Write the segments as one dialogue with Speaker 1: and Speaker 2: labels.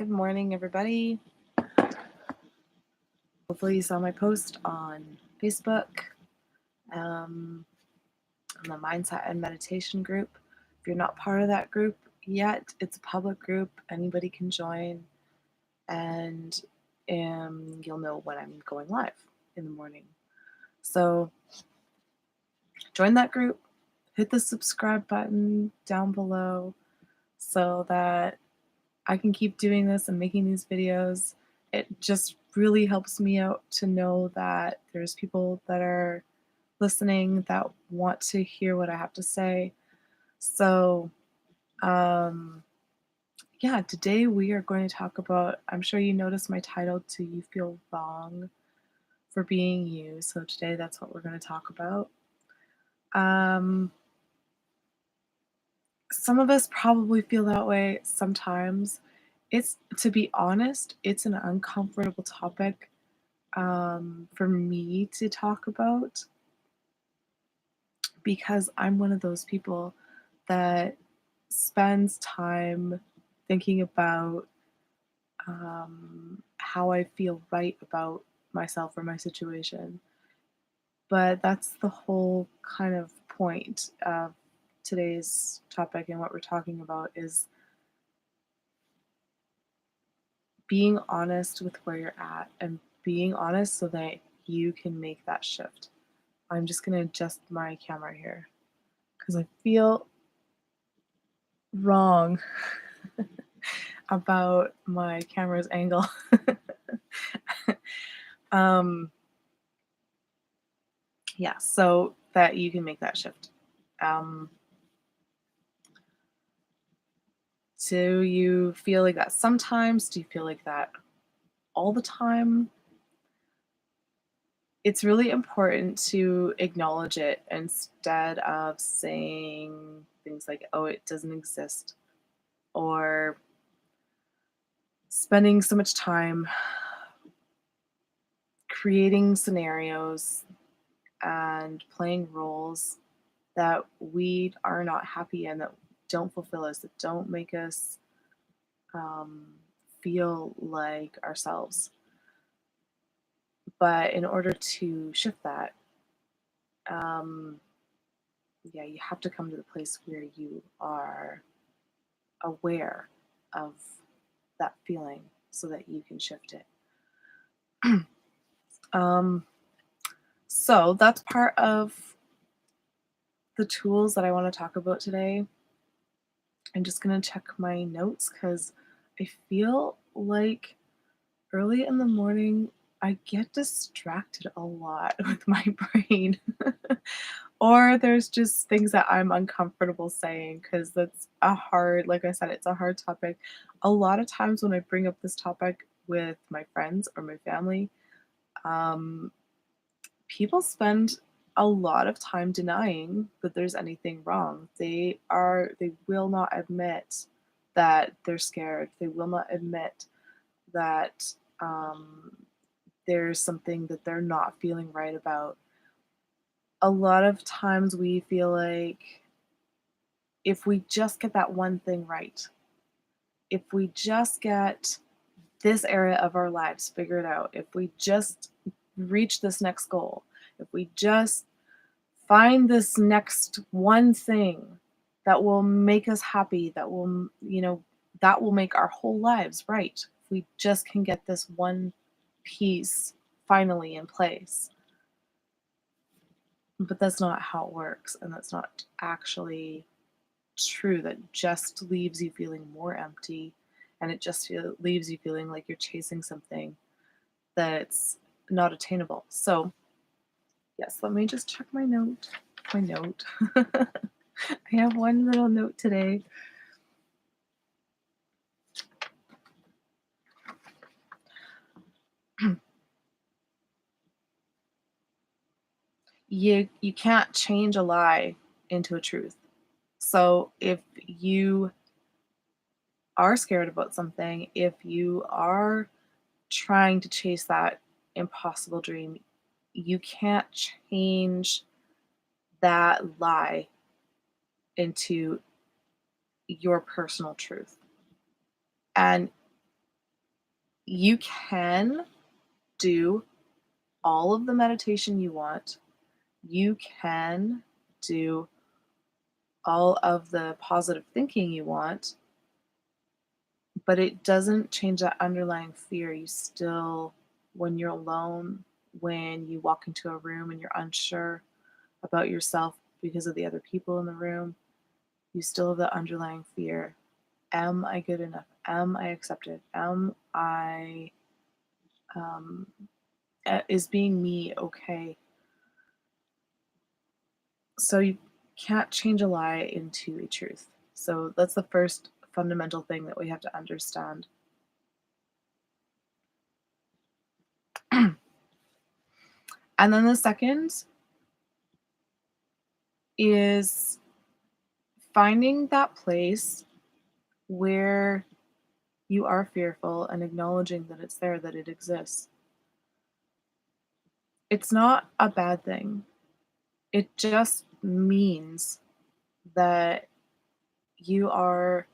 Speaker 1: Good morning, everybody. Hopefully, you saw my post on Facebook, on the Mindset and Meditation group. If you're not part of that group yet, it's a public group. Anybody can join, and you'll know when I'm going live in the morning. So, join that group. Hit the subscribe button down below so that I can keep doing this and making these videos. It just really helps me out to know that there's people that are listening that want to hear what I have to say. So, yeah, today we are going to talk about, I'm sure you noticed my title, Do You Feel Wrong for Being You? So today that's what we're going to talk about. Some of us probably feel that way sometimes. To be honest, it's an uncomfortable topic for me to talk about because I'm one of those people that spends time thinking about how I feel right about myself or my situation. But that's the whole kind of point of today's topic and what we're talking about is being honest with where you're at and being honest so that you can make that shift. I'm just going to adjust my camera here because I feel wrong about my camera's angle. Yeah, so that you can make that shift. Do you feel like that sometimes? Do you feel like that all the time? It's really important to acknowledge it instead of saying things like, oh, it doesn't exist, or spending so much time creating scenarios and playing roles that we are not happy in, that don't fulfill us, that don't make us feel like ourselves. But in order to shift that, you have to come to the place where you are aware of that feeling so that you can shift it. So that's part of the tools that I want to talk about today. I'm just going to check my notes because I feel like early in the morning I get distracted a lot with my brain. Or there's just things that I'm uncomfortable saying because that's like I said, it's a hard topic. A lot of times when I bring up this topic with my friends or my family, people spend a lot of time denying that there's anything wrong. They will not admit that they're scared. They will not admit that there's something that they're not feeling right about. A lot of times we feel like if we just get that one thing right, if we just get this area of our lives figured out, if we just reach this next goal, if we just find this next one thing that will make us happy, that will make our whole lives right. If we just can get this one piece finally in place. But that's not how it works, and that's not actually true. That just leaves you feeling more empty, and it just leaves you feeling like you're chasing something that's not attainable. So, yes, let me just check my note. I have one little note today. You can't change a lie into a truth. So if you are scared about something, if you are trying to chase that impossible dream, you can't change that lie into your personal truth. And You can do all of the meditation you want. You can do all of the positive thinking you want, but it doesn't change that underlying fear. You still, when you're alone, when you walk into a room and you're unsure about yourself because of the other people in the room, you still have the underlying fear. Am I good enough? Am I accepted? Am I, um, is being me okay? So you can't change a lie into a truth. So that's the first fundamental thing that we have to understand. And then the second is finding that place where you are fearful and acknowledging that it's there, that it exists. It's not a bad thing. It just means that you are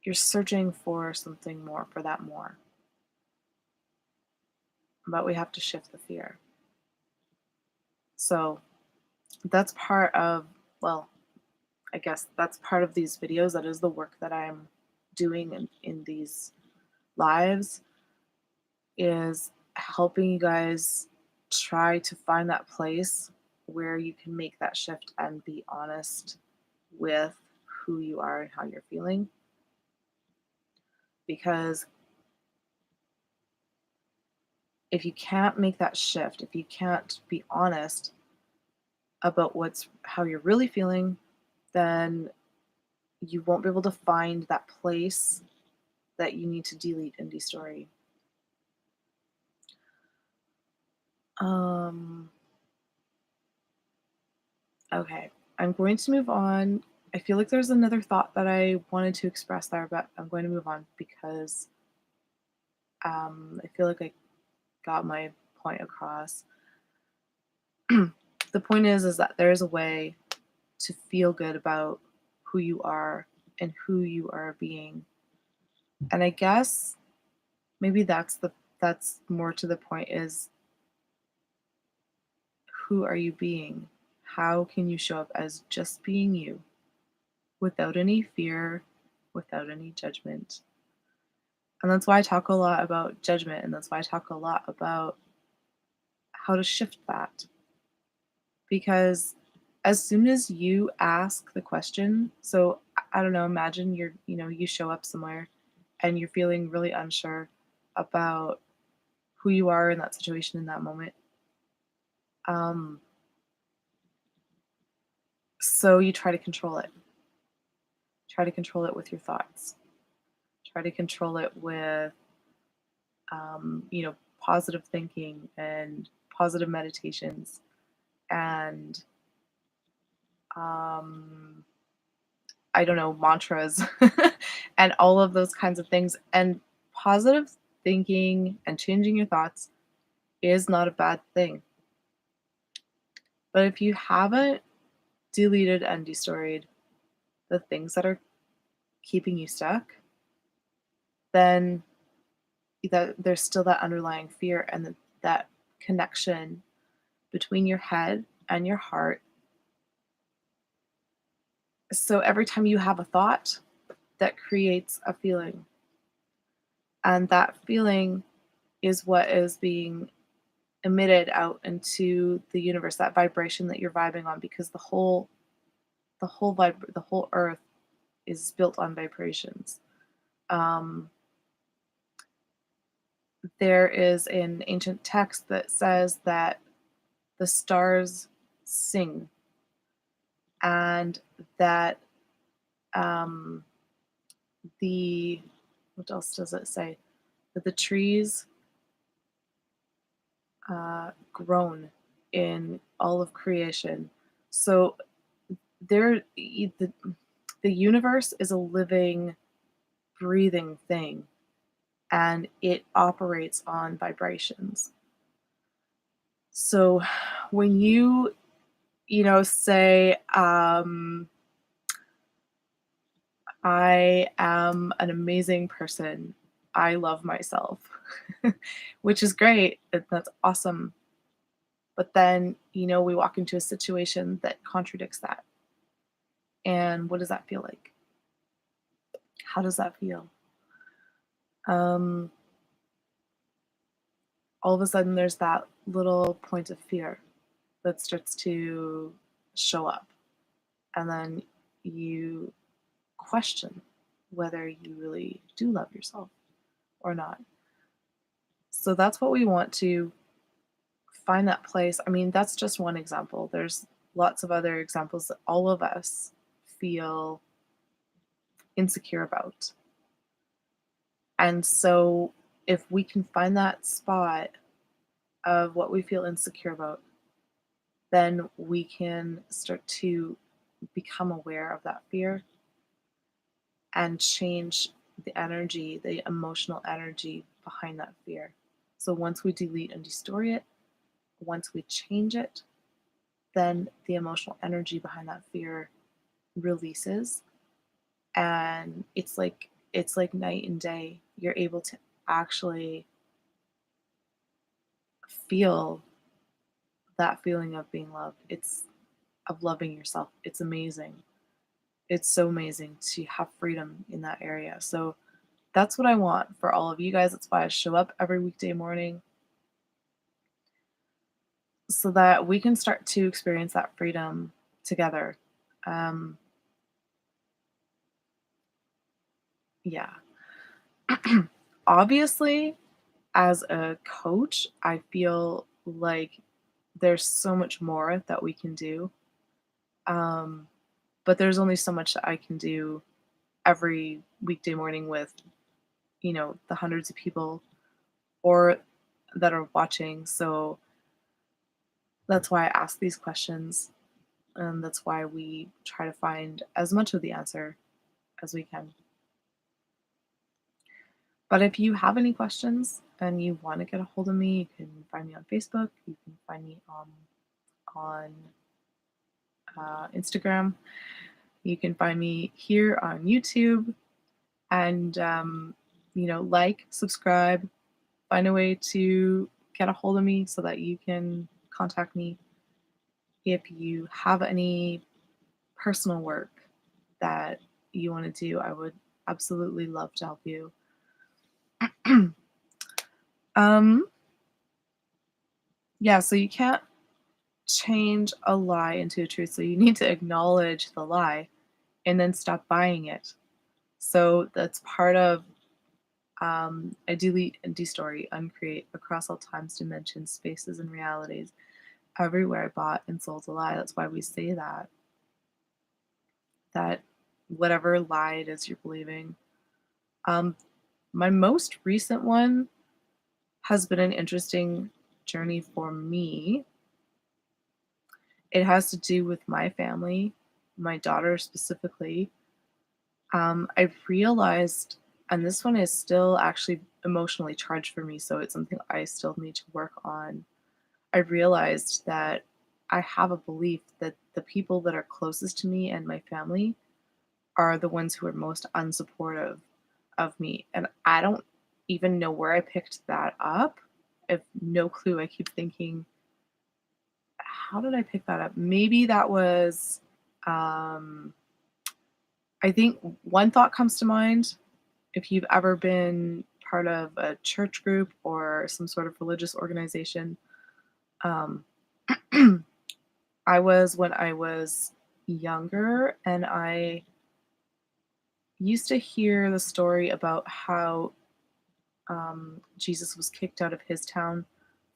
Speaker 1: you're searching for something more, for that more. But we have to shift the fear. So that's part of, well, I guess that's part of these videos. That is the work that I'm doing in these lives, is helping you guys try to find that place where you can make that shift and be honest with who you are and how you're feeling. Because if you can't make that shift, if you can't be honest about what's how you're really feeling, then you won't be able to find that place that you need to delete and destory. Um, okay, I'm going to move on. I feel like there's another thought that I wanted to express there, but I'm going to move on because I feel like I got my point across. The point is that there is a way to feel good about who you are and who you are being. And I guess maybe that's more to the point, is who are you being? How can you show up as just being you without any fear, without any judgment? And that's why I talk a lot about judgment, and that's why I talk a lot about how to shift that. Because as soon as you ask the question, so I don't know, imagine you show up somewhere and you're feeling really unsure about who you are in that situation in that moment. Um, so you try to control it. Try to control it with your thoughts. Try to control it with, positive thinking and positive meditations and, um, I don't know, mantras and all of those kinds of things. And positive thinking and changing your thoughts is not a bad thing. But if you haven't deleted and destoried the things that are keeping you stuck, then there's still that underlying fear and that connection between your head and your heart. So every time you have a thought, that creates a feeling. And that feeling is what is being emitted out into the universe, that vibration that you're vibing on, because the whole earth is built on vibrations. Um, there is an ancient text that says that the stars sing, and that um, the what else does it say? That the trees groan in all of creation. So the universe is a living, breathing thing, and it operates on vibrations. So when say, I am an amazing person. I love myself, which is great. That's awesome. But then, we walk into a situation that contradicts that. And what does that feel like? How does that feel? Um, all of a sudden, there's that little point of fear that starts to show up. And then you question whether you really do love yourself or not. So that's what we want to find that place. I mean, that's just one example. There's lots of other examples that all of us feel insecure about. And so if we can find that spot of what we feel insecure about, then we can start to become aware of that fear and change the energy, the emotional energy behind that fear. So once we delete and destory it, once we change it, then the emotional energy behind that fear releases, and it's like night and day. You're able to actually feel that feeling of being loved. It's of loving yourself. It's amazing. It's so amazing to have freedom in that area. So that's what I want for all of you guys. That's why I show up every weekday morning, so that we can start to experience that freedom together. Um, yeah. Obviously, as a coach, I feel like there's so much more that we can do. Um, but there's only so much that I can do every weekday morning with, the hundreds of people or that are watching. So that's why I ask these questions. And that's why we try to find as much of the answer as we can. But if you have any questions and you want to get a hold of me, you can find me on Facebook. You can find me on Instagram. You can find me here on YouTube, and like, subscribe, find a way to get a hold of me so that you can contact me if you have any personal work that you want to do. I would absolutely love to help you. um, yeah, so you can't change a lie into a truth. So you need to acknowledge the lie and then stop buying it. So that's part of I delete and destory, uncreate across all times, dimensions, spaces, and realities. Everywhere I bought and sold a lie. That's why we say that whatever lie it is you're believing. Um, my most recent one has been an interesting journey for me. It has to do with my family, my daughter specifically. I realized, and this one is still actually emotionally charged for me, so it's something I still need to work on. I realized that I have a belief that the people that are closest to me and my family are the ones who are most unsupportive of me. And I don't even know where I picked that up. I have no clue. I keep thinking, how did I pick that up? Maybe that was, um, I think one thought comes to mind. If you've ever been part of a church group or some sort of religious organization, um, I was when I was younger, and I used to hear the story about how Jesus was kicked out of his town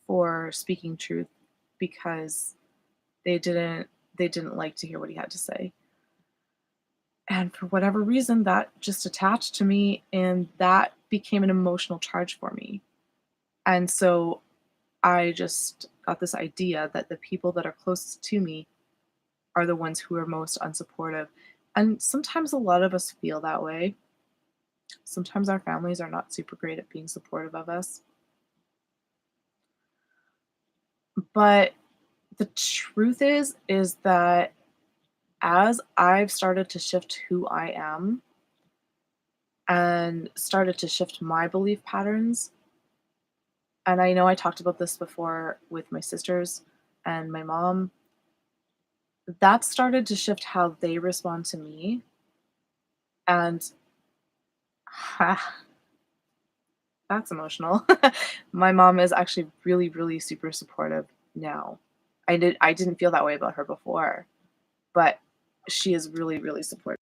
Speaker 1: for speaking truth because they didn't they didn't like to hear what he had to say. And for whatever reason, that just attached to me, and that became an emotional charge for me. And so I just got this idea that the people that are closest to me are the ones who are most unsupportive. And sometimes a lot of us feel that way. Sometimes our families are not super great at being supportive of us. But the truth is that as I've started to shift who I am, and started to shift my belief patterns. And I know I talked about this before with my sisters and my mom. That started to shift how they respond to me. And that's emotional. My mom is actually really, really super supportive now. I didn't feel that way about her before, but she is really, really supportive.